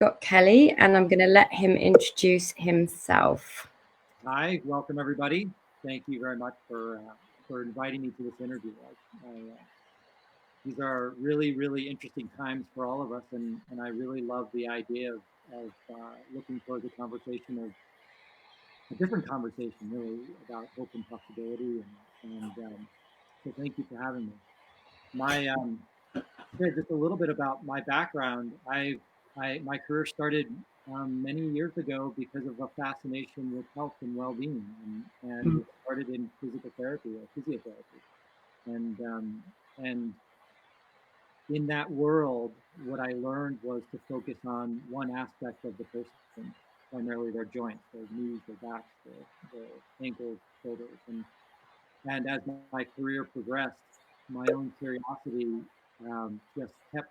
got Kelly, and I'm going to let him introduce himself. Hi, welcome everybody. Thank you very much for inviting me to this interview. These are really, really interesting times for all of us, and I really love the idea of looking towards a different conversation, really, about hope and possibility. And so thank you for having me. My just a little bit about my background. My career started many years ago because of a fascination with health and well-being, and it started in physical therapy or physiotherapy, and in that world, what I learned was to focus on one aspect of the person, primarily their joints, their knees, their backs, their ankles, shoulders, and as my career progressed, my own curiosity just kept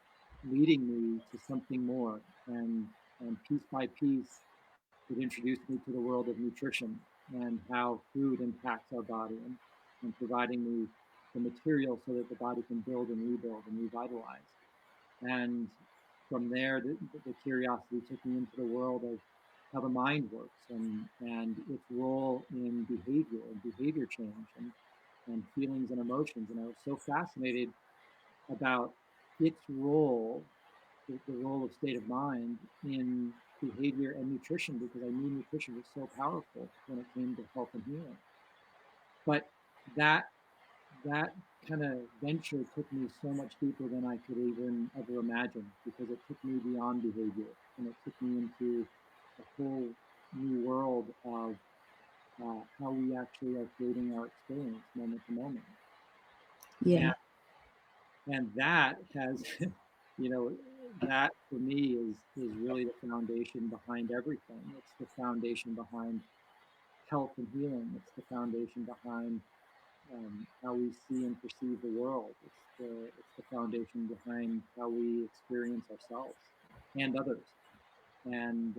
leading me to something more. And piece by piece, it introduced me to the world of nutrition and how food impacts our body and providing me the material so that the body can build and rebuild and revitalize. And from there, the curiosity took me into the world of how the mind works and its role in behavior and behavior change and feelings and emotions. And I was so fascinated about its role, the role of state of mind in behavior and nutrition, because I knew nutrition was so powerful when it came to health and healing. But that that kind of venture took me so much deeper than I could even ever imagine, because it took me beyond behavior and it took me into a whole new world of how we actually are creating our experience moment to moment. Yeah. And that has, you know, that for me is really the foundation behind everything. It's the foundation behind health and healing. It's the foundation behind how we see and perceive the world. It's the foundation behind how we experience ourselves and others. And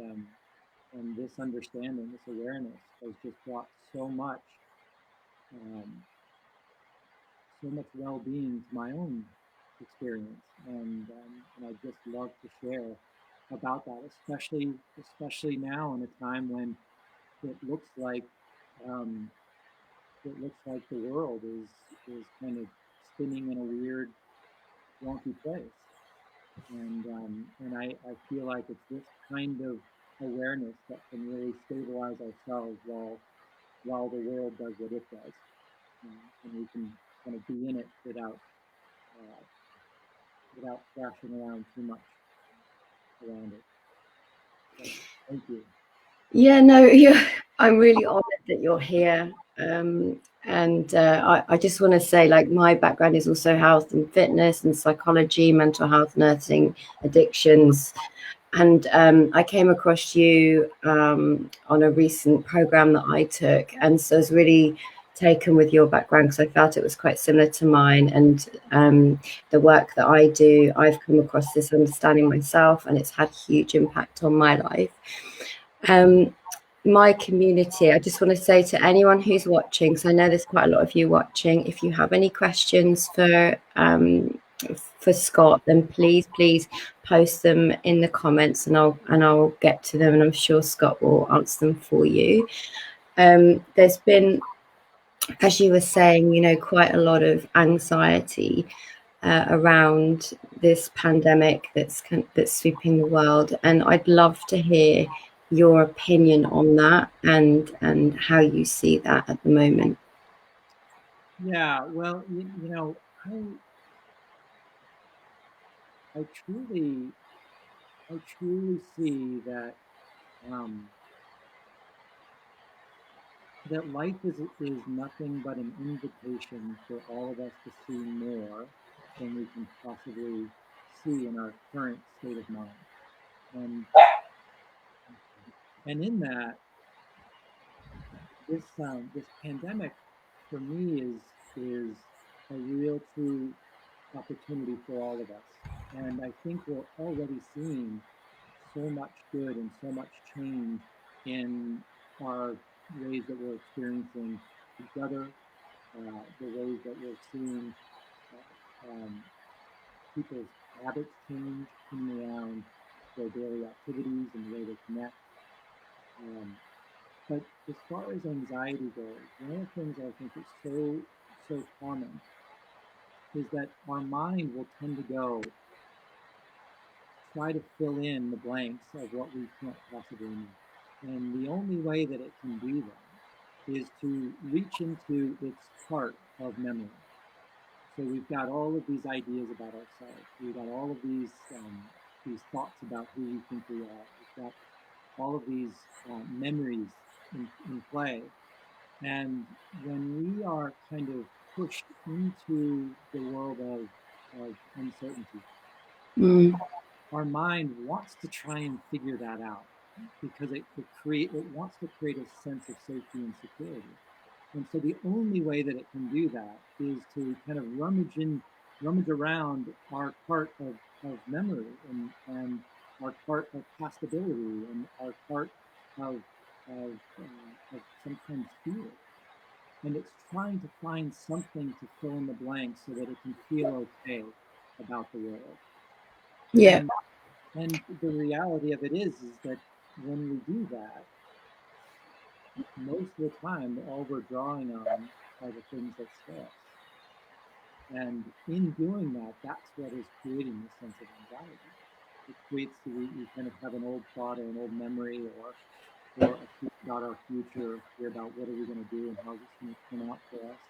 and this understanding, this awareness, has just brought um, so much well-being to my own experience, and I just love to share about that, especially now in a time when it looks like um, the world is kind of spinning in a weird, wonky place, and I feel like it's this kind of awareness that can really stabilize ourselves while the world does what it does, and we can kind of be in it uh, without thrashing around too much around it. So, thank you. Yeah, no, I'm really honored that you're here. And I just want to say, like, my background is also health and fitness and psychology, mental health, nursing, addictions. And I came across you on a recent program that I took. And so I was really taken with your background because I felt it was quite similar to mine. And the work that I do, I've come across this understanding myself, and it's had a huge impact on my life. Um, my community, I just want to say to anyone who's watching, because I know there's quite a lot of you watching, if you have any questions for Scott, then please post them in the comments, and I'll get to them, and I'm sure Scott will answer them for you. There's been, as you were saying, quite a lot of anxiety around this pandemic that's sweeping the world, and I'd love to hear your opinion on that and how you see that at the moment. Yeah, well, I truly I truly see um, that life is nothing but an invitation for all of us to see more than we can possibly see in our current state of mind. And and in that, this pandemic for me is a real true opportunity for all of us. And I think we're already seeing so much good and so much change in our ways that we're experiencing each other, the ways that we're seeing people's habits change in and around their daily activities and the way they connect. But as far as anxiety goes, one of the things I think is so common is that our mind will tend to go try to fill in the blanks of what we can't possibly know. And the only way that it can do that is to reach into its part of memory. So we've got all of these ideas about ourselves. We've got all of these thoughts about who we think we are. We've got all of these memories in play. And when we are kind of pushed into the world of uncertainty, our mind wants to try and figure that out because it wants to create a sense of safety and security. And so the only way that it can do that is to kind of rummage around our part of memory and our part of past ability and our part of sometimes fear. And it's trying to find something to fill in the blanks so that it can feel okay about the world. Yeah. And the reality of it is that when we do that, most of the time, all we're drawing on are the things that scare us. And in doing that, that's what is creating this sense of anxiety. It creates we kind of have an old thought or an old memory or a fear about our future, or fear about what are we going to do and how is this going to turn out for us.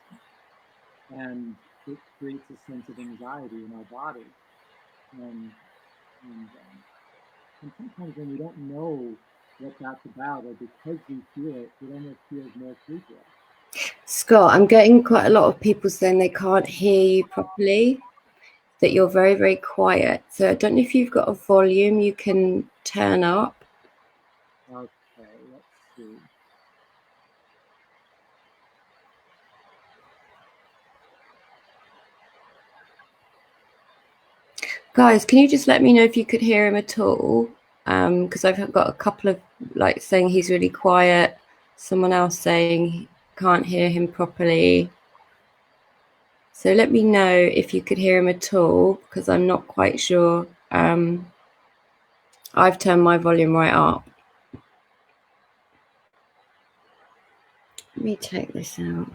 And it creates a sense of anxiety in our body. And, and, and sometimes when we don't know what that's about, or because we feel it, it almost feels more true to us. Scott, I'm getting quite a lot of people saying they can't hear you properly, that you're very, very quiet. So I don't know if you've got a volume you can turn up. Okay, let's see. Guys, can you just let me know if you could hear him at all? Because I've got a couple of like saying he's really quiet, someone else saying can't hear him properly. So let me know if you could hear him at all, because I'm not quite sure. I've turned my volume right up. Let me take this out.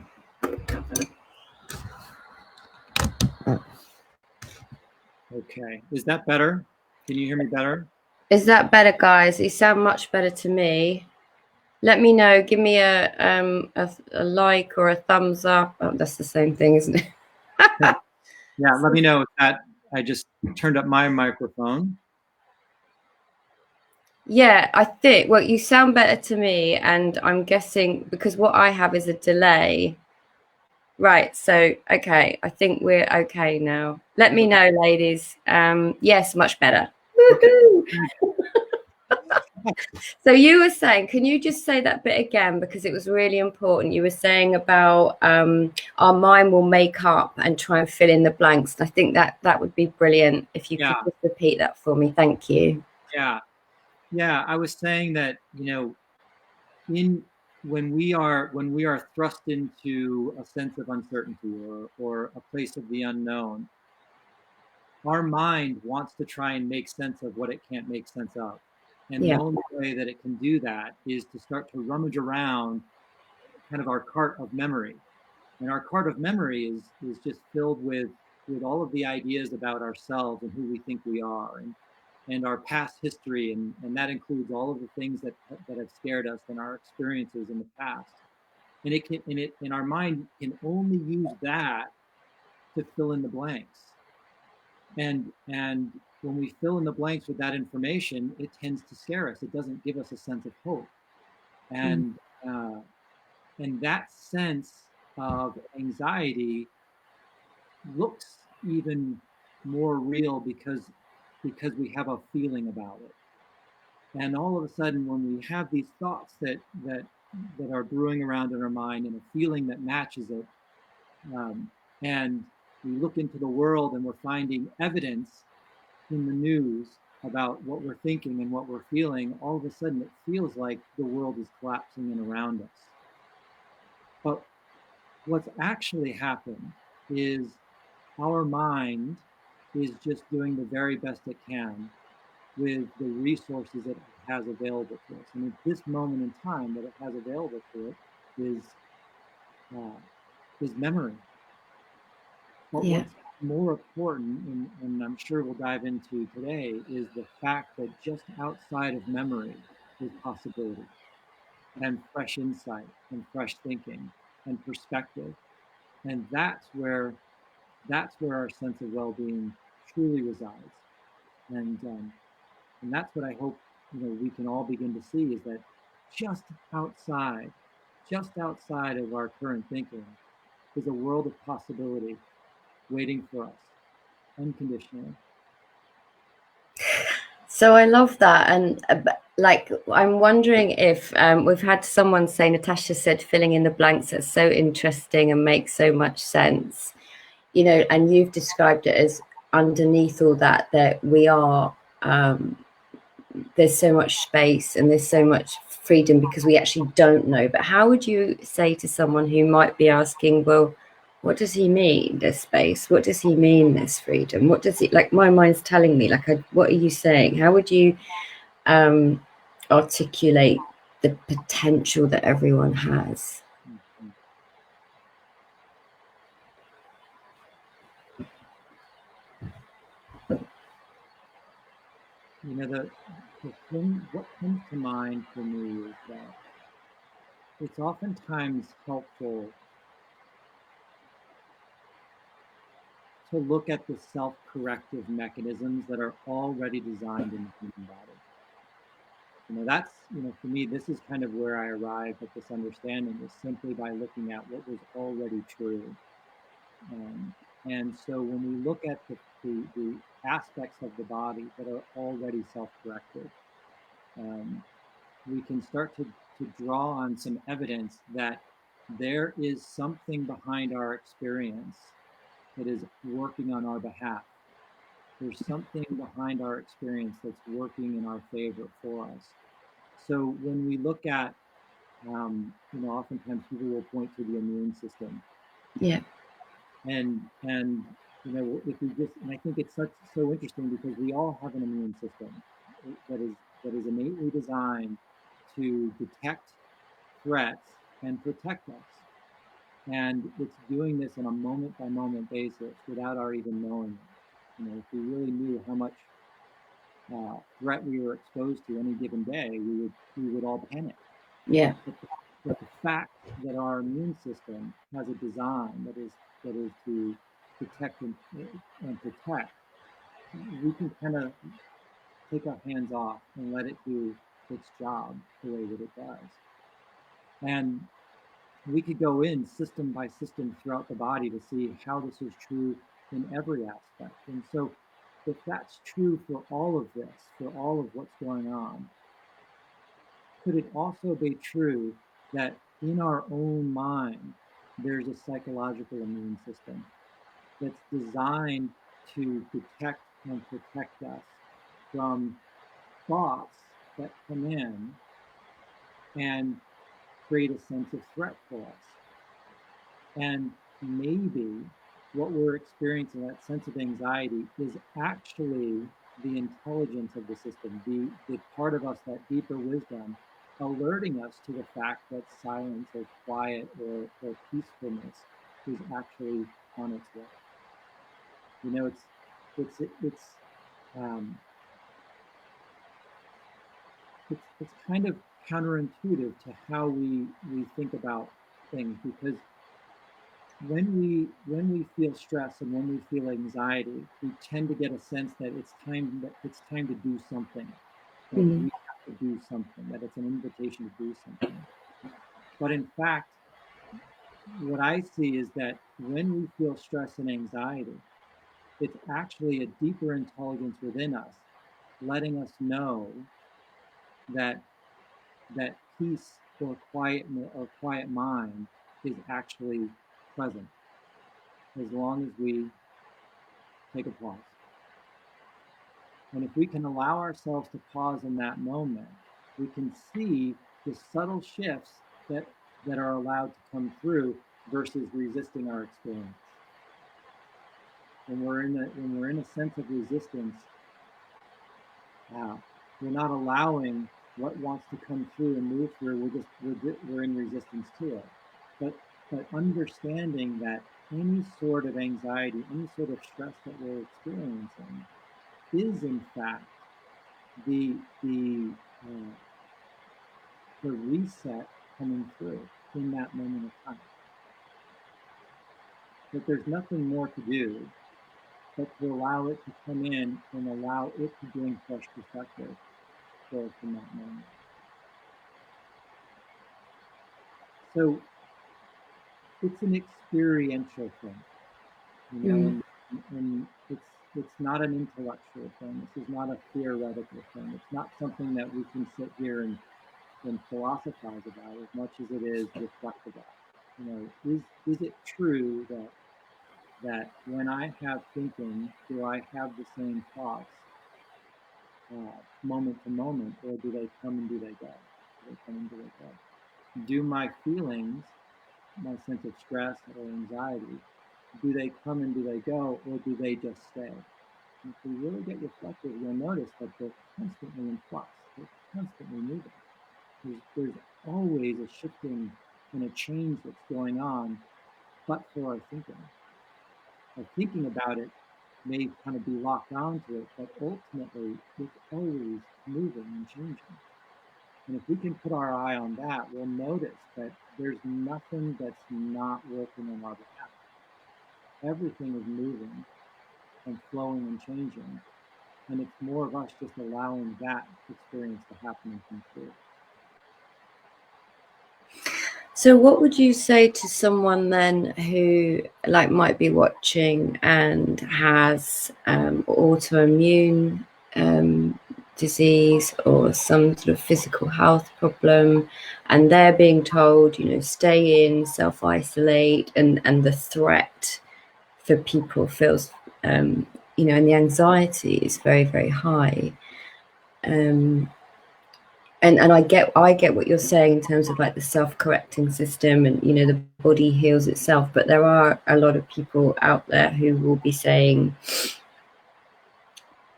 Okay, is that better? Can you hear me better? Is that better, guys? You sound much better to me. Let me know. Give me a like or a thumbs up. Oh, that's the same thing, isn't it? Yeah, let me know if that. I just turned up my microphone. Yeah, I think, well, you sound better to me, and I'm guessing because what I have is a delay. Right, so, okay, I think we're okay now. Let me know, ladies. Yes, much better. Woohoo! So you were saying, can you just say that bit again? Because it was really important. You were saying about our mind will make up and try and fill in the blanks. I think that would be brilliant if you could just repeat that for me. Thank you. Yeah. I was saying that, when we are thrust into a sense of uncertainty or a place of the unknown, our mind wants to try and make sense of what it can't make sense of. And the only way that it can do that is to start to rummage around kind of our cart of memory. And our cart of memory is just filled with all of the ideas about ourselves and who we think we are and our past history. And that includes all of the things that have scared us and our experiences in the past. And our mind can only use that to fill in the blanks. And when we fill in the blanks with that information, it tends to scare us. It doesn't give us a sense of hope. And that sense of anxiety looks even more real because we have a feeling about it. And all of a sudden, when we have these thoughts that are brewing around in our mind and a feeling that matches it, and we look into the world and we're finding evidence in the news about what we're thinking and what we're feeling, all of a sudden it feels like the world is collapsing in around us. But what's actually happened is our mind is just doing the very best it can with the resources that it has available to us. And at this moment in time, what it has available to it is memory. But Yeah. what's more important, and I'm sure we'll dive into today, is the fact that just outside of memory is possibility and fresh insight and fresh thinking and perspective. And that's where our sense of well-being truly resides. And that's what I hope we can all begin to see, is that just outside, just outside of our current thinking is a world of possibility waiting for us unconditionally. So I love that. And like, I'm wondering if we've had someone say, Natasha said, filling in the blanks, that's so interesting and makes so much sense, and you've described it as underneath all that, that we are, there's so much space and there's so much freedom because we actually don't know. But how would you say to someone who might be asking, well, what does he mean, this space? What does he mean, this freedom? What does he, like, my mind's telling me, like, what are you saying? How would you articulate the potential that everyone has? Mm-hmm. The thing, what comes to mind for me is that it's oftentimes helpful to look at the self-corrective mechanisms that are already designed in the human body. That's, for me, this is kind of where I arrived at this understanding, is simply by looking at what was already true. And so when we look at the aspects of the body that are already self-corrected, we can start to draw on some evidence that there is something behind our experience that is working on our behalf. There's something behind our experience that's working in our favor for us. So when we look at, oftentimes people will point to the immune system. Yeah. And if we just, and I think it's so interesting because we all have an immune system that is innately designed to detect threats and protect us. And it's doing this on a moment by moment basis without our even knowing it. If we really knew how much threat we were exposed to any given day, we would all panic. Yeah. But the fact that our immune system has a design that is to protect and protect, we can kind of take our hands off and let it do its job the way that it does. And we could go in system by system throughout the body to see how this is true in every aspect. And so if that's true for all of this, for all of what's going on, could it also be true that in our own mind, there's a psychological immune system that's designed to detect and protect us from thoughts that come in and create a sense of threat for us? And maybe what we're experiencing, that sense of anxiety, is actually the intelligence of the system, the part of us, that deeper wisdom, alerting us to the fact that silence or quiet or peacefulness is actually on its way. Um, it's kind of counterintuitive to how we think about things, because when we feel stress and when we feel anxiety, we tend to get a sense that it's time to do something, that we have to do something, that it's an invitation to do something. But in fact, what I see is that when we feel stress and anxiety, it's actually a deeper intelligence within us, letting us know that peace or quiet mind is actually present, as long as we take a pause. And if we can allow ourselves to pause in that moment, we can see the subtle shifts that are allowed to come through versus resisting our experience. When we're in a sense of resistance, We're not allowing what wants to come through and move through. We're in resistance to it. But understanding that any sort of anxiety, any sort of stress that we're experiencing, is in fact the the uh, the reset coming through in that moment of time. That there's nothing more to do but to allow it to come in and allow it to bring fresh perspective for us in that moment. So it's an experiential thing, and it's not an intellectual thing. This is not a theoretical thing. It's not something that we can sit here and philosophize about as much as it is reflect about. Is it true that when I have thinking, do I have the same thoughts moment to moment, or do they come and do they go? Do they come and do they go? Do my feelings, my sense of stress or anxiety, do they come and do they go, or do they just stay? And if we really get reflective, you'll notice that they're constantly in flux. They're constantly moving. There's always a shifting and a change that's going on, but for our thinking. Our thinking about it may kind of be locked onto it, but ultimately it's always moving and changing. And if we can put our eye on that, we'll notice that there's nothing that's not working on our behalf. Everything is moving and flowing and changing. And it's more of us just allowing that experience to happen and come through. So what would you say to someone then who might be watching and has autoimmune disease or some sort of physical health problem, and they're being told, stay in, self-isolate, and the threat for people feels, and the anxiety is very, very high. And I get what you're saying in terms of the self-correcting system, and the body heals itself, but there are a lot of people out there who will be saying,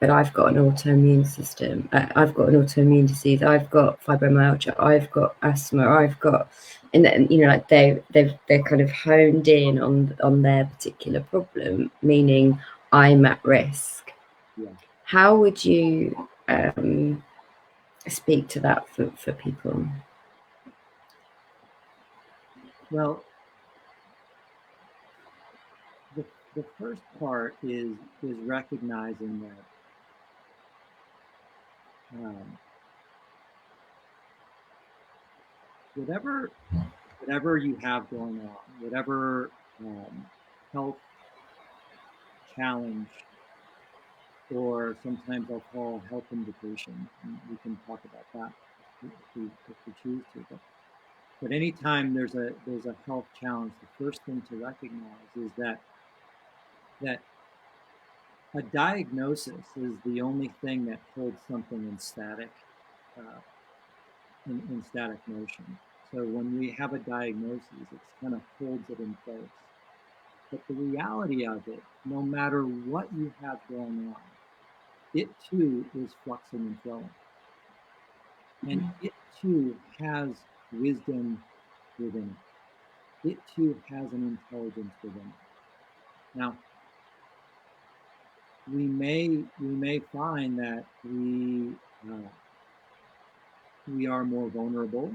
but I've got an autoimmune system, I've got an autoimmune disease, I've got fibromyalgia, I've got asthma, I've got, and they're kind of honed in on their particular problem, meaning I'm at risk. Yeah. How would you speak to that for people? Well, the first part is recognizing that whatever you have going on, whatever health challenge, or sometimes I'll call health invitation, and we can talk about that if we choose to. But anytime there's a health challenge, the first thing to recognize is that a diagnosis is the only thing that holds something in static in static motion. So when we have a diagnosis, it kind of holds it in place. But the reality of it, no matter what you have going on, it too is fluxing and flowing. And it too has wisdom within it. It too has an intelligence within it. Now, we may find that we are more vulnerable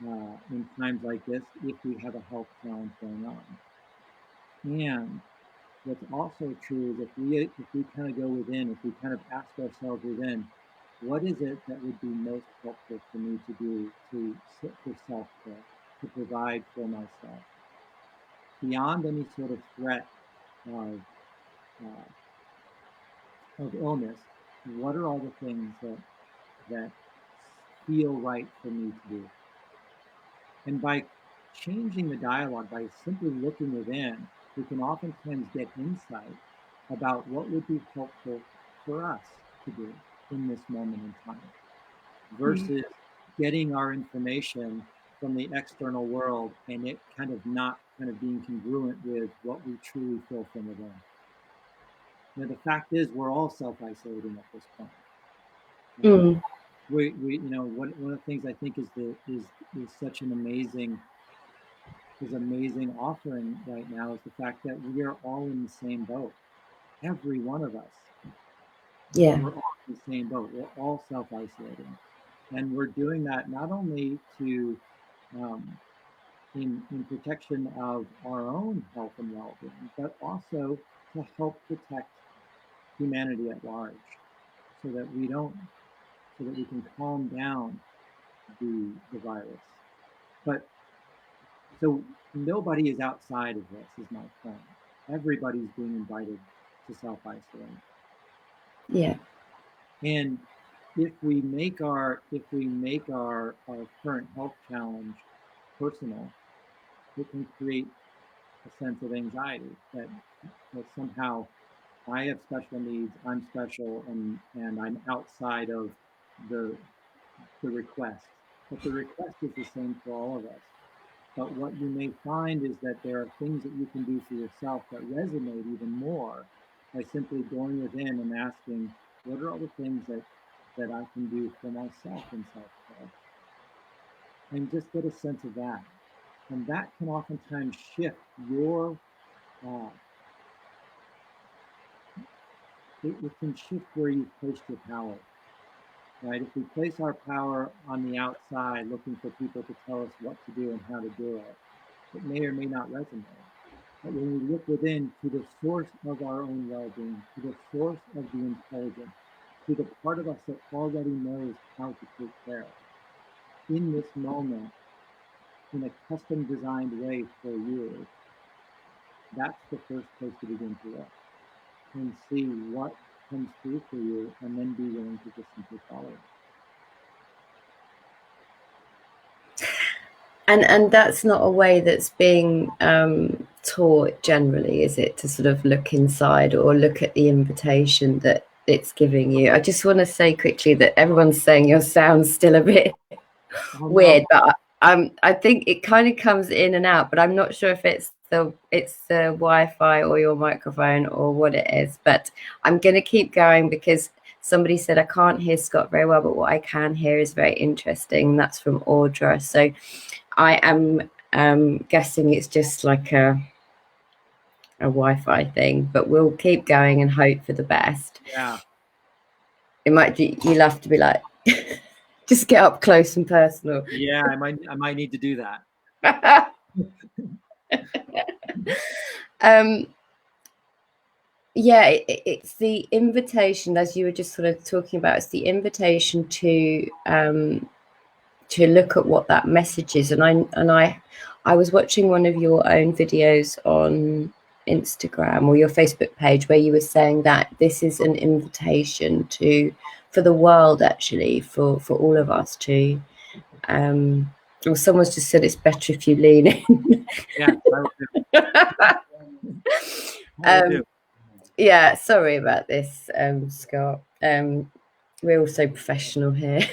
in times like this if we have a health challenge going on. And what's also true is if we kind of go within, if we kind of ask ourselves within, what is it that would be most helpful for me to do to sit for self-care, to provide for myself, beyond any sort of threat of illness? What are all the things that feel right for me to do? And by changing the dialogue, by simply looking within, we can oftentimes get insight about what would be helpful for us to do in this moment in time, versus getting our information from the external world and it kind of not kind of being congruent with what we truly feel from within. The fact is we're all self-isolating at this point. Mm. We you know, one of the things I think is such an amazing offering right now is the fact that we are all in the same boat. Every one of us, Yeah. we're all in the same boat. We're all self-isolating, and we're doing that not only to um, in protection of our own health and well-being, but also to help protect humanity at large, so that we don't, so that we can calm down the virus. But so nobody is outside of this, is my point. Everybody's being invited to self-isolate. Yeah. And if we make our current health challenge personal, it can create a sense of anxiety that somehow I have special needs, I'm special, and I'm outside of the the request. But the request is the same for all of us. But what you may find is that there are things that you can do for yourself that resonate even more by simply going within and asking, what are all the things that I can do for myself in self-care? And just get a sense of that. And that can oftentimes shift your, uh, it can shift where you've placed your power, right? If we place our power on the outside, looking for people to tell us what to do and how to do it, it may or may not resonate. But when we look within to the source of our own well-being, to the source of the intelligence, to the part of us that already knows how to take care, in this moment, in a custom designed way for you, that's the first place to begin to look and see what comes through for you, and then be willing to just simply follow it. And that's not a way that's being taught generally, is it? To sort of look inside or look at the invitation that it's giving you. I just want to say quickly that everyone's saying your sound's still a bit Oh no. weird, but I think it kind of comes in and out, but I'm not sure if it's the Wi-Fi or your microphone or what it is. But I'm going to keep going because somebody said I can't hear Scott very well, but what I can hear is very interesting. That's from Audra. So I am guessing it's just like a Wi-Fi thing, but we'll keep going and hope for the best. Yeah. It might be, you'll have to be like, just get up close and personal. Yeah, I might need to do that. um, yeah, it's the invitation, as you were just sort of talking about. It's the invitation to look at what that message is. And I was watching one of your own videos on Instagram or your Facebook page where you were saying that this is an invitation for the world, actually, for all of us to or someone's just said it's better if you lean in. Yeah, I will do. I will do. Yeah, sorry about this, Scott. We're all so professional here.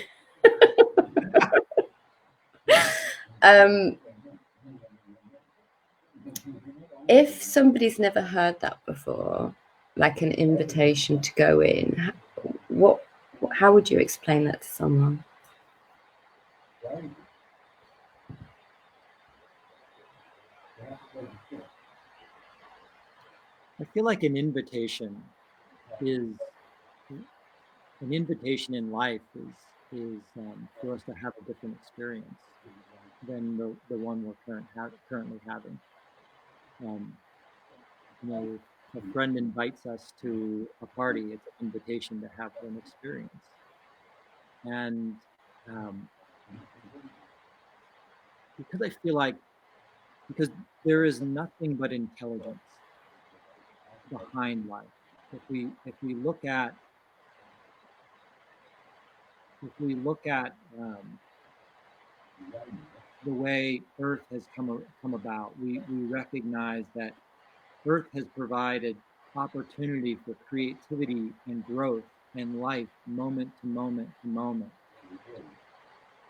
If somebody's never heard that before, like an invitation to go in, how would you explain that to someone? I feel like is an invitation in life is for us to have a different experience than the one we're currently having. Um, you know, if a friend invites us to a party, it's an invitation to have an experience. And um, because I feel like because there is nothing but intelligence behind life. If we look at if we look at the way Earth has come about, we recognize that Earth has provided opportunity for creativity and growth and life moment to moment to moment.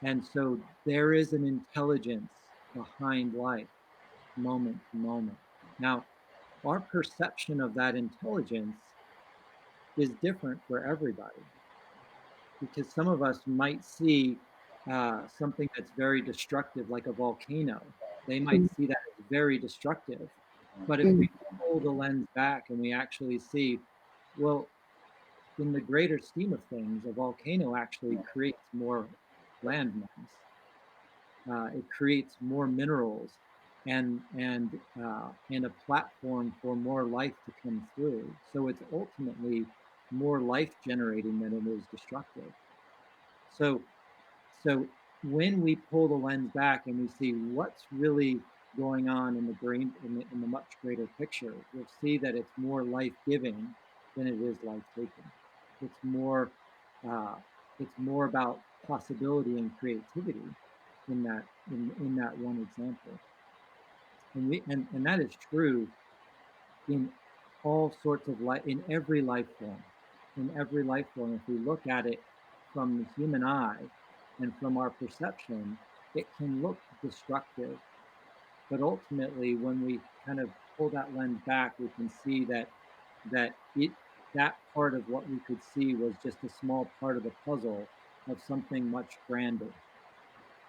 And so there is an intelligence behind life moment to moment. Now, our perception of that intelligence is different for everybody. because some of us might see something that's very destructive, like a volcano. They might Mm, see that as very destructive. But if mm, we pull the lens back and we actually see, well, in the greater scheme of things, a volcano actually creates more landmass. It creates more minerals and a platform for more life to come through. So it's ultimately more life generating than it is destructive. So so when we pull the lens back and we see what's really going on in the brain in the much greater picture, we'll see that it's more life giving than it is life taking. It's more uh, it's more about possibility and creativity in that one example. And that is true in all sorts of life, in every life form. In every life form, if we look at it from the human eye and from our perception, it can look destructive. But ultimately, when we kind of pull that lens back, we can see that it that part of what we could see was just a small part of the puzzle of something much grander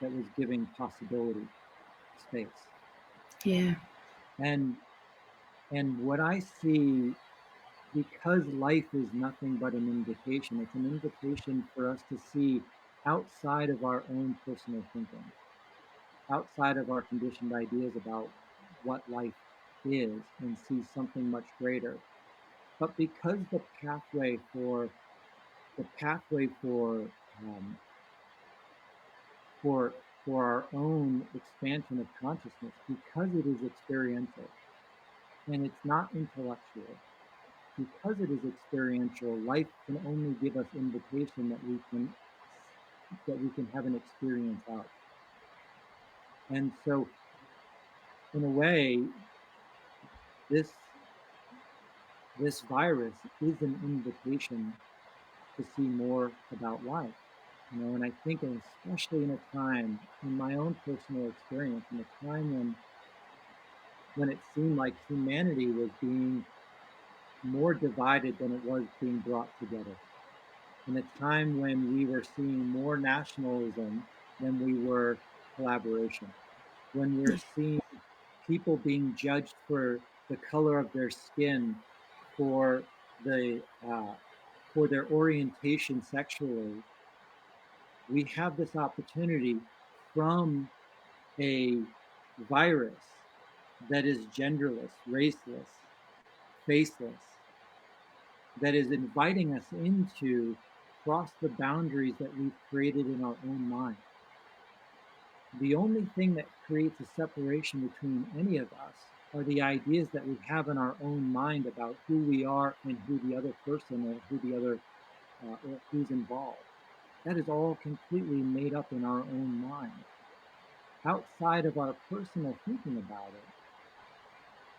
that was giving possibility space. yeah. And and what I see, because life is nothing but an invitation, it's an invitation for us to see outside of our own personal thinking, outside of our conditioned ideas about what life is, and see something much greater. But because the pathway um, for our own expansion of consciousness, because it is experiential and it's not intellectual, because it is experiential, life can only give us invitation that we can have an experience out. And so, in a way, this this virus is an invitation to see more about life. And I think, especially in a time, in my own personal experience, in a time when it seemed like humanity was being more divided than it was being brought together, in a time when we were seeing more nationalism than we were collaboration, when we're seeing people being judged for the color of their skin, for the for their orientation sexually, we have this opportunity from a virus that is genderless, raceless, faceless, that is inviting us into cross the boundaries that we've created in our own mind. The only thing that creates a separation between any of us are the ideas that we have in our own mind about who we are and who the other person or who the other or who's involved. That is all completely made up in our own mind. Outside of our personal thinking about it,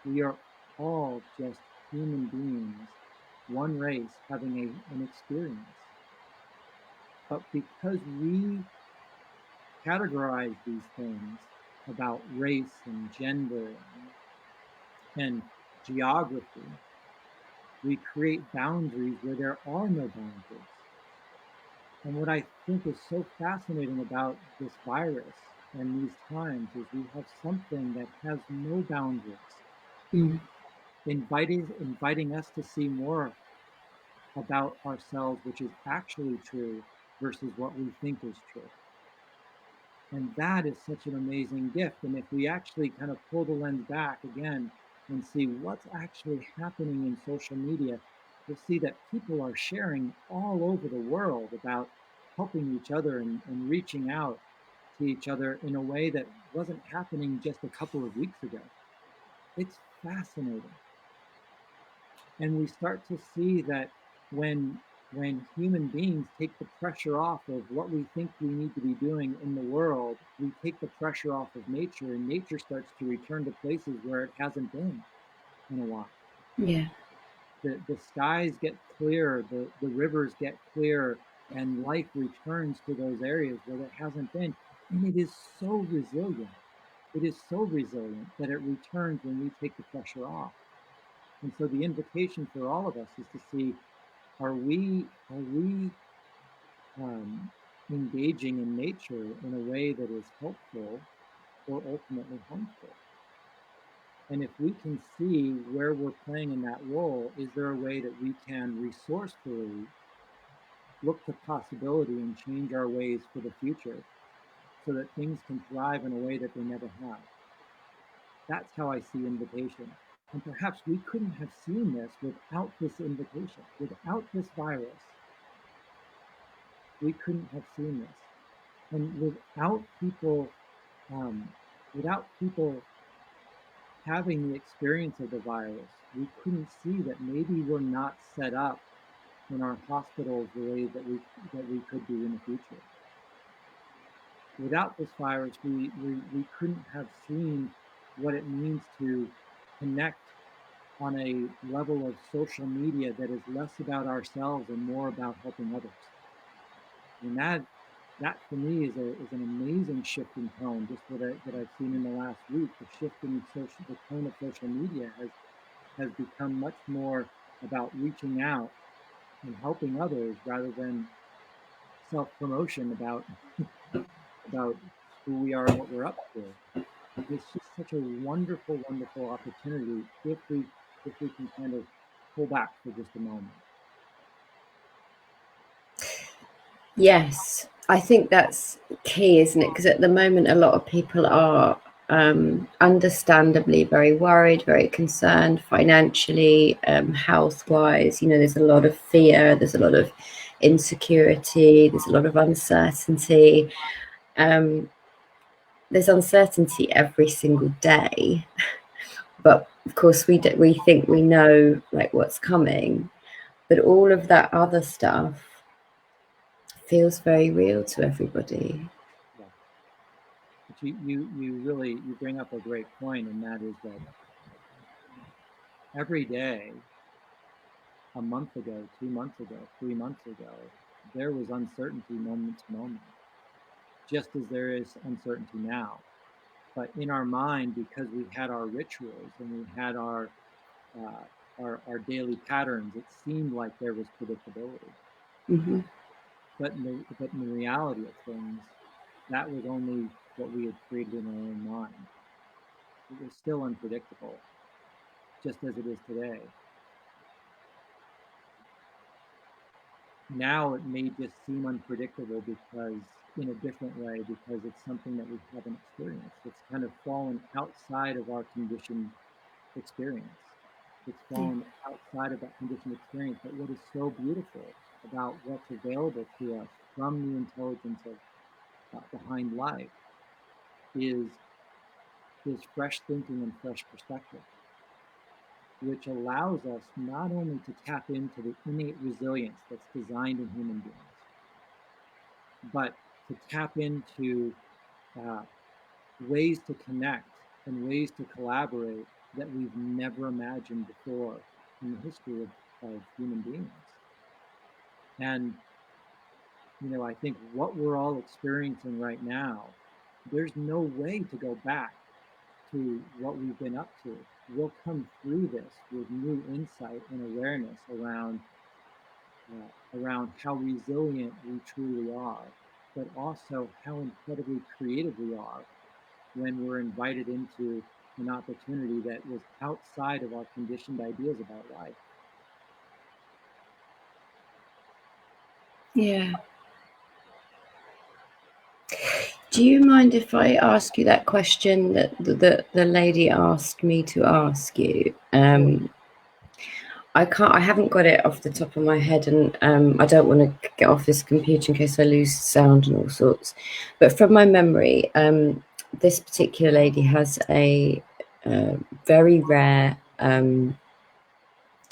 we are all just human beings, one race having an experience. But because we categorize these things about race and gender and geography, we create boundaries where there are no boundaries. And what I think is so fascinating about this virus and these times is we have something that has no boundaries, Mm, inviting us to see more about ourselves, which is actually true, versus what we think is true. And that is such an amazing gift. And if we actually kind of pull the lens back again and see what's actually happening in social media, you'll see that people are sharing all over the world about helping each other and reaching out to each other in a way that wasn't happening just a couple of weeks ago. It's fascinating. And we start to see that when human beings take the pressure off of what we think we need to be doing in the world, we take the pressure off of nature, and nature starts to return to places where it hasn't been in a while. yeah. The skies get clearer, the rivers get clearer, and life returns to those areas where it hasn't been. And it is so resilient. It is so resilient that it returns when we take the pressure off. And so the invitation for all of us is to see, are we engaging in nature in a way that is helpful or ultimately harmful. And if we can see where we're playing in that role, is there a way that we can resourcefully look to possibility and change our ways for the future so that things can thrive in a way that they never have? That's how I see invitation. And perhaps we couldn't have seen this without this invitation, without this virus. We couldn't have seen this. And um, without people having the experience of the virus, we couldn't see that maybe we're not set up in our hospitals the way that we could be in the future. Without this virus, we couldn't have seen what it means to connect on a level of social media that is less about ourselves and more about helping others. And that for me is an amazing shift in tone, just that I've seen in the last week. The shift in the tone of social media has become much more about reaching out and helping others rather than self-promotion about about who we are and what we're up to. It's just such a wonderful, wonderful opportunity if we can kind of pull back for just a moment. Yes, I think that's key, isn't it? Because at the moment, a lot of people are understandably very worried, very concerned financially, health-wise. You know, there's a lot of fear, there's a lot of insecurity, there's a lot of uncertainty. There's uncertainty every single day, but of course we think we know like what's coming, but all of that other stuff feels very real to everybody. Yeah. But you really bring up a great point, and that is that every day, a month ago, 2 months ago, 3 months ago, there was uncertainty moment to moment, just as there is uncertainty now. But in our mind, because we had our rituals and we had our daily patterns, it seemed like there was predictability. Mm-hmm. But in the reality of things, that was only what we had created in our own mind. It was still unpredictable, just as it is today. Now it may just seem unpredictable because in a different way, because it's something that we haven't experienced. It's kind of fallen outside of our conditioned experience. It's fallen outside of that conditioned experience. But what is so beautiful about what's available to us from the intelligence of behind life is fresh thinking and fresh perspective, which allows us not only to tap into the innate resilience that's designed in human beings, but to tap into uh, ways to connect and ways to collaborate that we've never imagined before in the history of human beings. And, you know, I think what we're all experiencing right now, there's no way to go back to what we've been up to. We'll come through this with new insight and awareness around how resilient we truly are, but also how incredibly creative we are when we're invited into an opportunity that was outside of our conditioned ideas about life. Yeah. Do you mind if I ask you that question that the lady asked me to ask you? I haven't got it off the top of my head, and I don't want to get off this computer in case I lose sound and all sorts. But from my memory, this particular lady has a very rare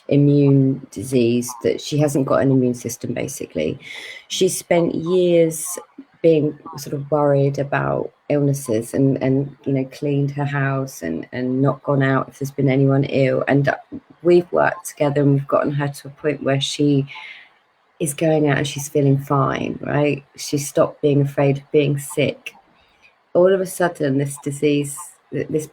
immune disease that she hasn't got an immune system. Basically, she spent years being sort of worried about illnesses and you know, cleaned her house and not gone out if there's been anyone ill, and we've worked together and we've gotten her to a point where she is going out and she's feeling fine, right? She stopped being afraid of being sick. All of a sudden this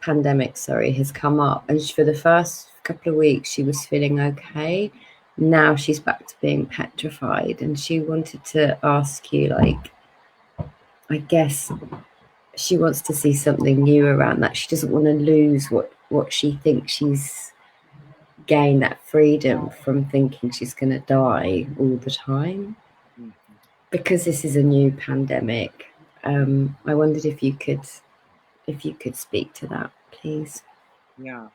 pandemic, sorry, has come up, and for the first couple of weeks she was feeling okay, now she's back to being petrified, and she wanted to ask you, like, I guess she wants to see something new around that. She doesn't want to lose what she thinks she's gained, that freedom from thinking she's going to die all the time. Mm-hmm. Because this is a new pandemic, I wondered if you could speak to that, please. Yeah,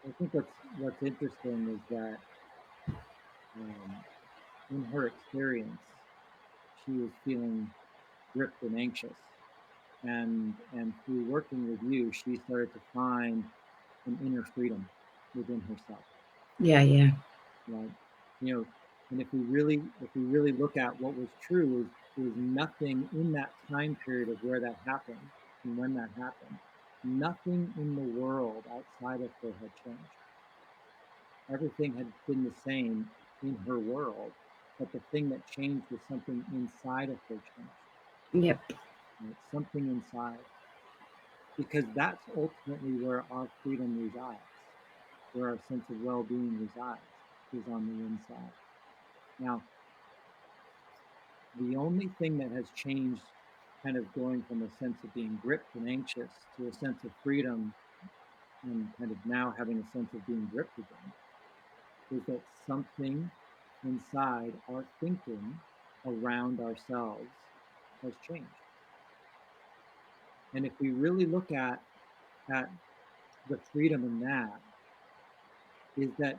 I think what's interesting is that in her experience, she was feeling gripped and anxious, and through working with you, she started to find an inner freedom within herself. Yeah. Right? You know, and if we really look at what was true, is nothing in that time period of where that happened and when that happened. Nothing in the world outside of her had changed. Everything had been the same in her world, but the thing that changed was something inside of her changed. Yep. Right? Something inside, because that's ultimately where our freedom resides, where our sense of well-being resides, is on the inside. Now, the only thing that has changed, kind of going from a sense of being gripped and anxious to a sense of freedom and kind of now having a sense of being gripped again, is that something inside our thinking around ourselves has changed. And if we really look at the freedom in that, is that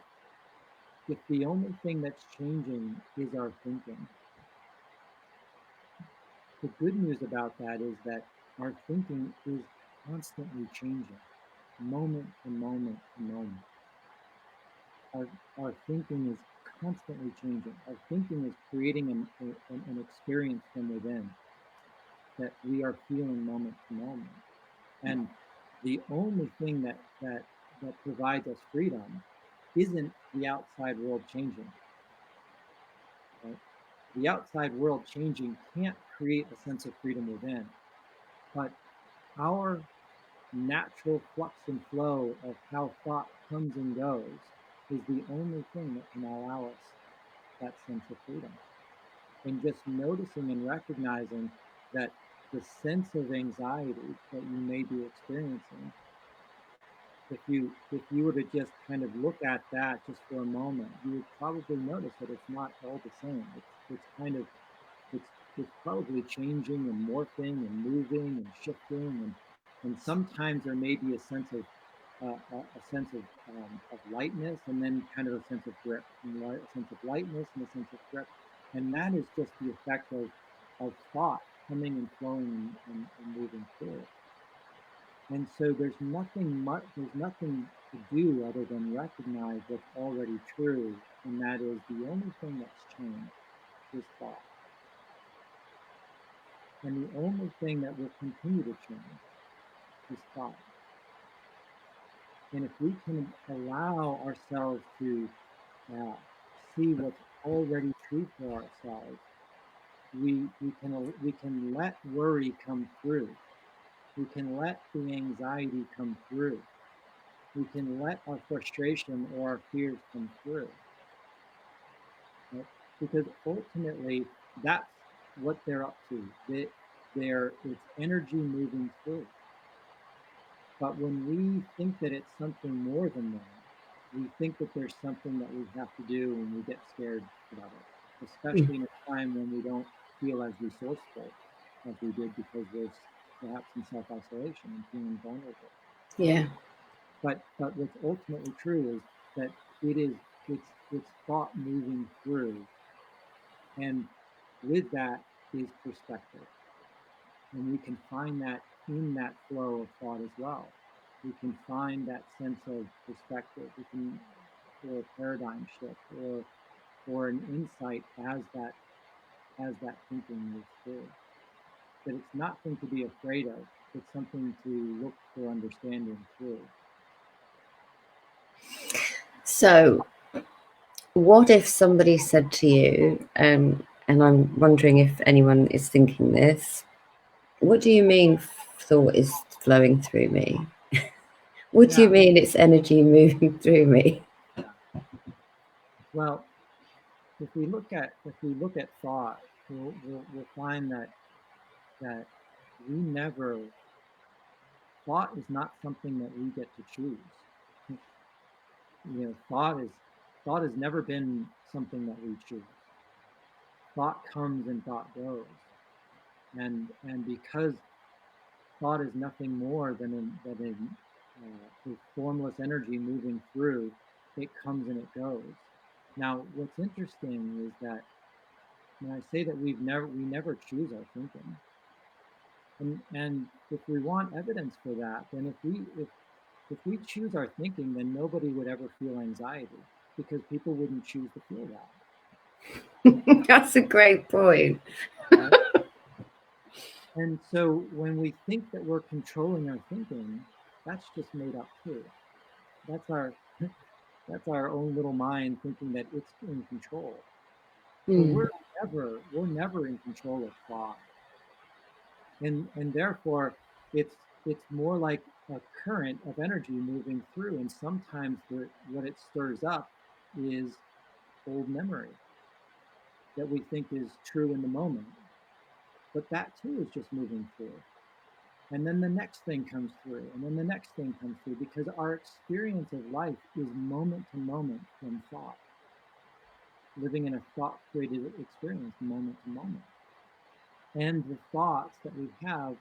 if the only thing that's changing is our thinking, the good news about that is that our thinking is constantly changing, moment to moment to moment. Our thinking is constantly changing. Our thinking is creating an experience from within that we are feeling moment to moment. And the only thing that provides us freedom isn't the outside world changing. Right? The outside world changing can't create a sense of freedom within, but our natural flux and flow of how thought comes and goes is the only thing that can allow us that sense of freedom. And just noticing and recognizing that the sense of anxiety that you may be experiencing, if you were to just kind of look at that just for a moment, you would probably notice that it's not all the same. It's kind of it's probably changing and morphing and moving and shifting, and sometimes there may be a sense of of lightness, and then kind of a sense of grip, and a sense of lightness and a sense of grip, and that is just the effect of thought coming and flowing and moving through. And so there's nothing to do other than recognize what's already true, and that is the only thing that's changed is thought. And the only thing that will continue to change is thought. And if we can allow ourselves to uh, see what's already true for ourselves, we can let worry come through. We can let the anxiety come through. We can let our frustration or our fears come through. Right? Because ultimately, that's what they're up to. It's energy moving through. But when we think that it's something more than that, we think that there's something that we have to do, and we get scared about it, especially in a time when we don't feel as resourceful as we did because we're perhaps in self-isolation and feeling vulnerable. Yeah. But what's ultimately true is that it is it's thought moving through, and with that is perspective. And we can find that in that flow of thought as well. We can find that sense of perspective. Or a paradigm shift, or an insight as that thinking moves through. But it's nothing to be afraid of. It's something to look for understanding through. So, what if somebody said to you, and I'm wondering if anyone is thinking this, what do you mean thought is flowing through me? What do you Yeah, mean it's energy moving through me? yeah. Well, if we look at thought, we'll find that we never thought is not something that we get to choose. Thought has never been something that we choose. Thought comes and thought goes, and because thought is nothing more than a formless energy moving through, it comes and it goes. Now, what's interesting is that when I say that we never choose our thinking, and if we want evidence for that, then if we choose our thinking, then nobody would ever feel anxiety because people wouldn't choose to feel that. That's a great point. Right? And so when we think that we're controlling our thinking, that's just made up too. That's our that's our own little mind thinking that it's in control. But we're never in control of thought. And therefore it's more like a current of energy moving through, and sometimes what it stirs up is old memory that we think is true in the moment. But that too is just moving through. And then the next thing comes through, and then the next thing comes through, because our experience of life is moment to moment from thought, living in a thought-created experience moment to moment. And the thoughts that we have,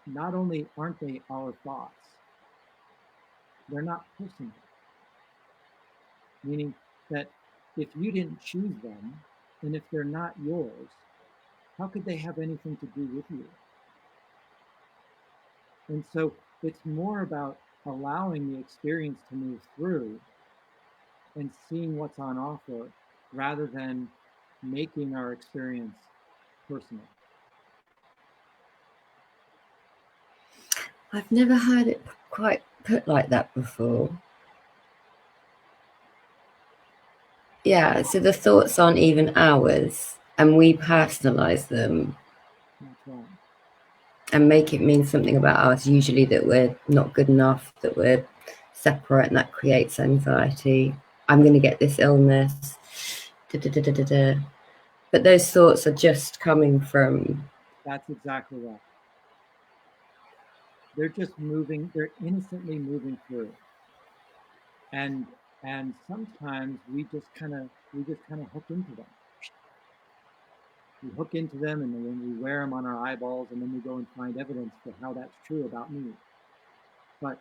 not only aren't they our thoughts, they're not personal. Meaning that if you didn't choose them, and if they're not yours, how could they have anything to do with you? And so it's more about allowing the experience to move through and seeing what's on offer rather than making our experience personal. I've never heard it quite put like that before. Yeah, so the thoughts aren't even ours, and we personalize them. That's right. And make it mean something about us, usually that we're not good enough, that we're separate, and that creates anxiety. I'm going to get this illness. Da, da, da, da, da, da. But those thoughts are just coming from... That's exactly right. They're just moving, they're innocently moving through. And sometimes we just kind of hook into them. We hook into them, and then we wear them on our eyeballs, and then we go and find evidence for how that's true about me. But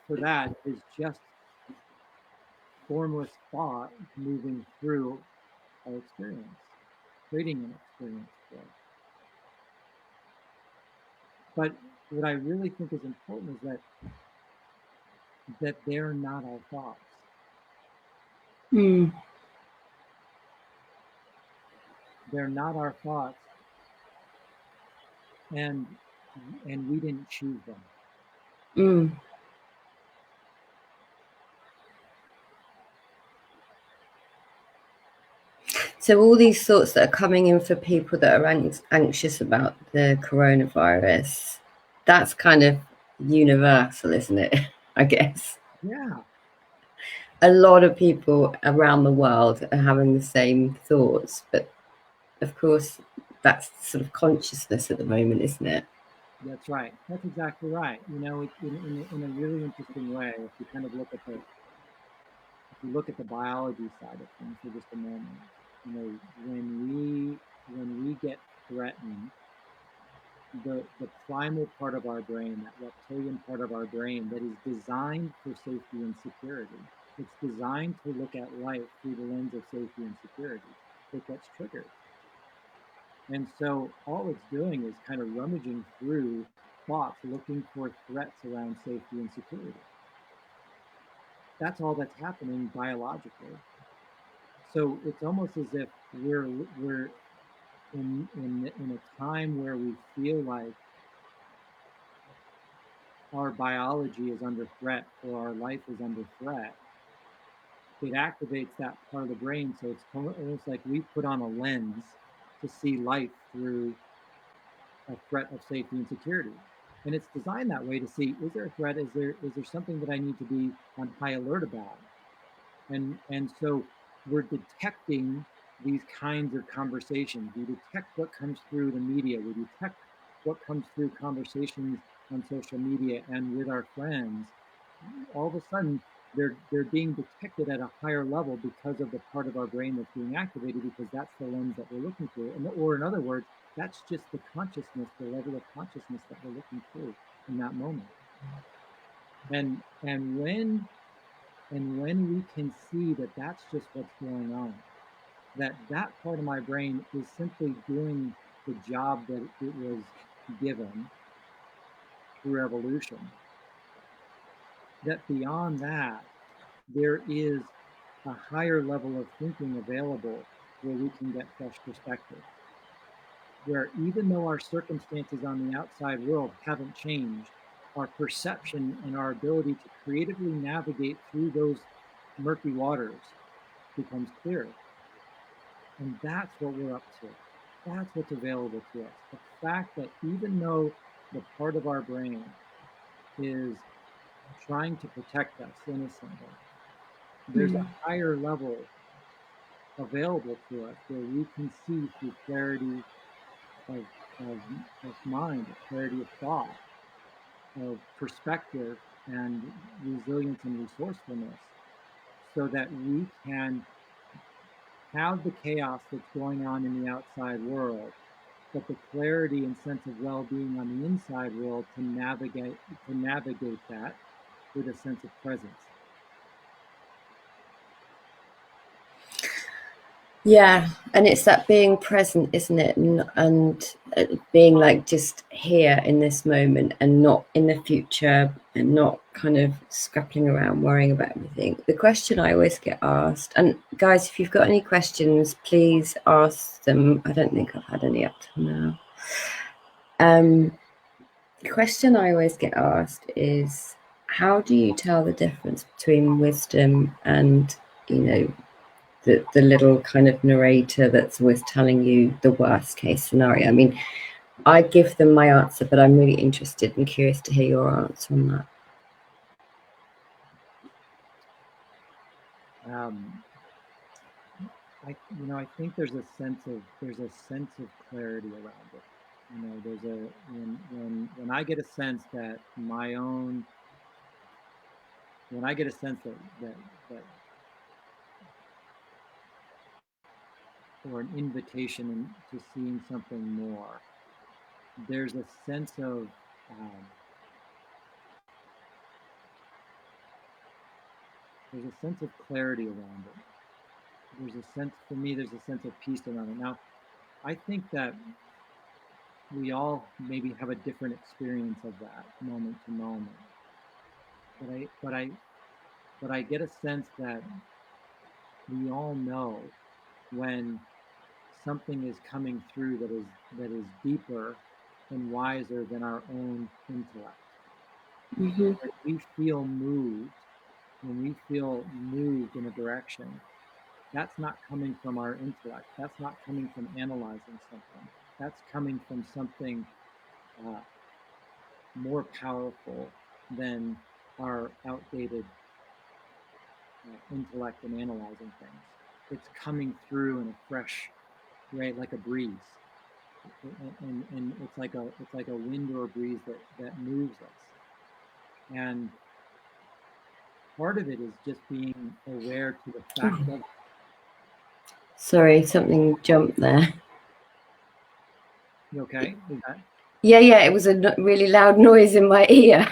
for that is just formless thought moving through our experience, creating an experience for us. But what I really think is important is that they're not our thoughts. They're not our thoughts, and we didn't choose them. So all these thoughts that are coming in for people that are anxious about the coronavirus, that's kind of universal, isn't it? I guess. Yeah. A lot of people around the world are having the same thoughts, but of course that's sort of consciousness at the moment, isn't it? That's right. That's exactly right. You know, in a really interesting way, if you kind of look at the biology side of things for just a moment, you know, when we get threatened, the primal part of our brain, that reptilian part of our brain that is designed for safety and security, it's designed to look at life through the lens of safety and security, it gets triggered. And so all it's doing is kind of rummaging through thoughts, looking for threats around safety and security. That's all that's happening biologically. So it's almost as if we're in a time where we feel like our biology is under threat or our life is under threat. It activates that part of the brain, so it's almost like we put on a lens to see life through a threat of safety and security. And it's designed that way to see, is there a threat? Is there something that I need to be on high alert about? And so we're detecting these kinds of conversations. We detect what comes through the media. We detect what comes through conversations on social media and with our friends. All of a sudden, they're being detected at a higher level because of the part of our brain that's being activated, because that's the lens that we're looking through. Or in other words, that's just the consciousness, the level of consciousness that we're looking through in that moment. And when we can see that that's just what's going on, that part of my brain is simply doing the job that it was given through evolution, that beyond that, there is a higher level of thinking available where we can get fresh perspective. Where even though our circumstances on the outside world haven't changed, our perception and our ability to creatively navigate through those murky waters becomes clearer. And that's what we're up to. That's what's available to us. The fact that even though the part of our brain is trying to protect us innocently, there's a higher level available to us where we can see through clarity of, of mind, clarity of thought, of perspective, and resilience and resourcefulness, so that we can have the chaos that's going on in the outside world, but the clarity and sense of well-being on the inside world to navigate that with a sense of presence. Yeah, and it's that being present, isn't it? And being like just here in this moment and not in the future, and not kind of scrapping around worrying about everything. The question I always get asked, and guys, if you've got any questions, please ask them. I don't think I've had any up till now. The question I always get asked is, how do you tell the difference between wisdom and, you know, the little kind of narrator that's always telling you the worst case scenario? I mean, I give them my answer, but I'm really interested and curious to hear your answer on that. I think there's a sense of clarity around it. There's a when I get a sense that when I get a sense that or an invitation to seeing something more, there's a sense of clarity around it. There's a sense of peace around it. Now, I think that we all maybe have a different experience of that moment to moment. But I get a sense that we all know when something is coming through that is deeper and wiser than our own intellect. Mm-hmm. When we feel moved in a direction, that's not coming from our intellect. That's not coming from analyzing something. That's coming from something more powerful than our outdated intellect and analyzing things. It's coming through in a fresh way, like a breeze, and it's like a wind or a breeze that moves us. And part of it is just being aware to the fact of. Sorry, something jumped there. You okay? Is that? Yeah, it was a really loud noise in my ear.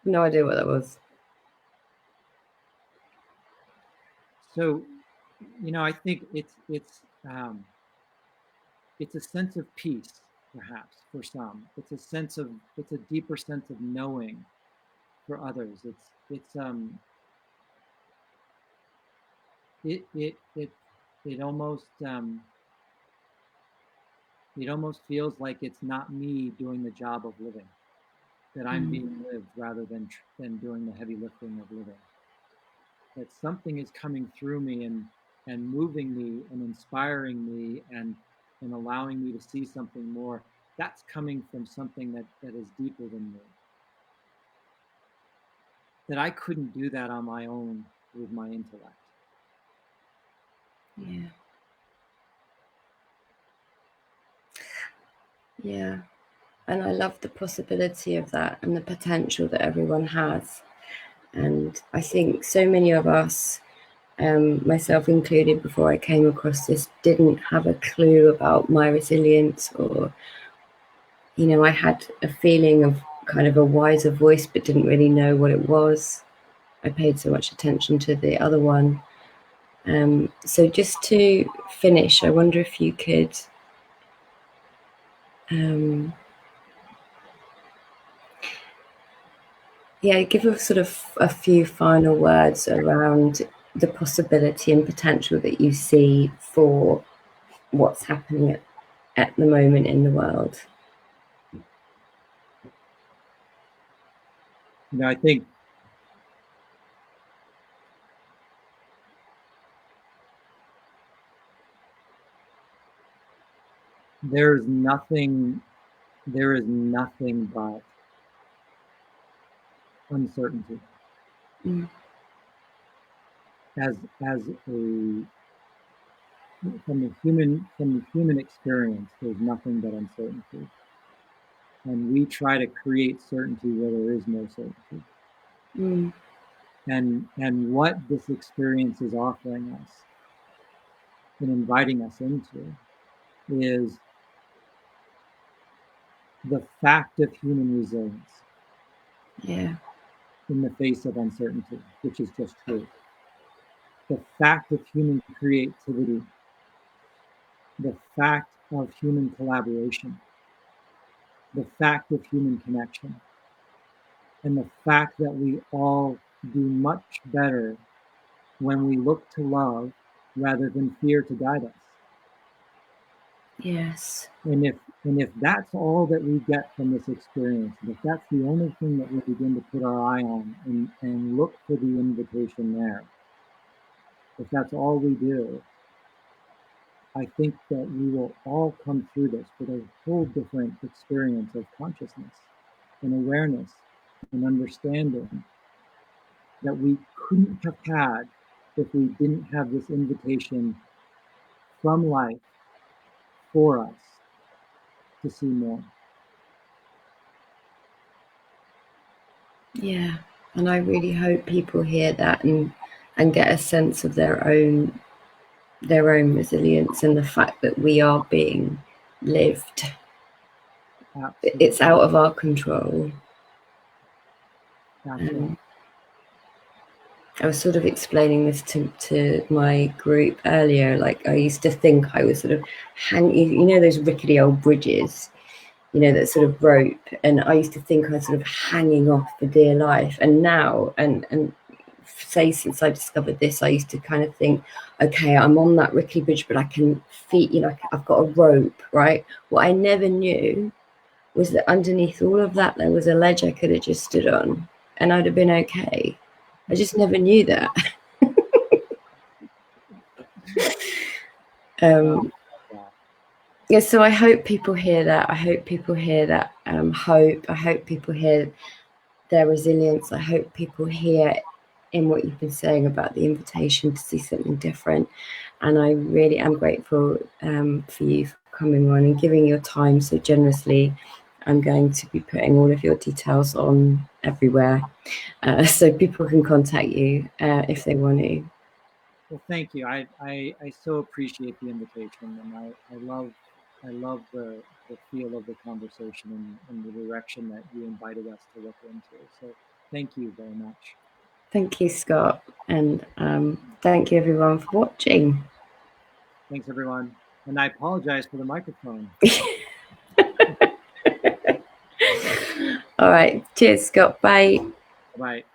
No idea what that was. So, I think it's a sense of peace, perhaps for some. It's a deeper sense of knowing for others. It almost feels like it's not me doing the job of living, that I'm being lived rather than doing the heavy lifting of living. That something is coming through me and moving me and inspiring me and allowing me to see something more. That's coming from something that is deeper than me. that I couldn't do that on my own with my intellect. Yeah. Yeah. And I love the possibility of that and the potential that everyone has. And I think so many of us, myself included, before I came across this, didn't have a clue about my resilience, or, you know, I had a feeling of kind of a wiser voice, but didn't really know what it was. I paid so much attention to the other one. So just to finish, I wonder if you could give us sort of a few final words around the possibility and potential that you see for what's happening at the moment in the world. You know, I think there is nothing but uncertainty. As a from the human experience, there's nothing but uncertainty, and we try to create certainty where there is no certainty. And what this experience is offering us and inviting us into is the fact of human resilience. Yeah. In the face of uncertainty, which is just true. The fact of human creativity, the fact of human collaboration, the fact of human connection, and the fact that we all do much better when we look to love rather than fear to guide us. Yes. And if that's all that we get from this experience, and if that's the only thing that we begin to put our eye on and look for the invitation there, if that's all we do, I think that we will all come through this with a whole different experience of consciousness and awareness and understanding that we couldn't have had if we didn't have this invitation from life for us to see more. Yeah. And I really hope people hear that and get a sense of their own resilience and the fact that we are being lived. Absolutely. It's out of our control. I was sort of explaining this to my group earlier. Like, I used to think I was sort of hanging, you know, those rickety old bridges, you know, that sort of rope. And I used to think I was sort of hanging off for dear life. And now, and say since I discovered this, I used to kind of think, okay, I'm on that rickety bridge, but I can feel, you know, I've got a rope, right? What I never knew was that underneath all of that, there was a ledge I could have just stood on and I'd have been okay. I just never knew that. Yeah, so I hope people hear that. I hope people hear that hope. I hope people hear their resilience. I hope people hear in what you've been saying about the invitation to see something different. And I really am grateful for you for coming on and giving your time so generously. I'm going to be putting all of your details on everywhere, so people can contact you if they want to. Well, thank you. I so appreciate the invitation, and I love the feel of the conversation and the direction that you invited us to look into. So thank you very much. Thank you, Scott. And thank you, everyone, for watching. Thanks, everyone. And I apologize for the microphone. All right. Cheers, Scott. Bye. Bye.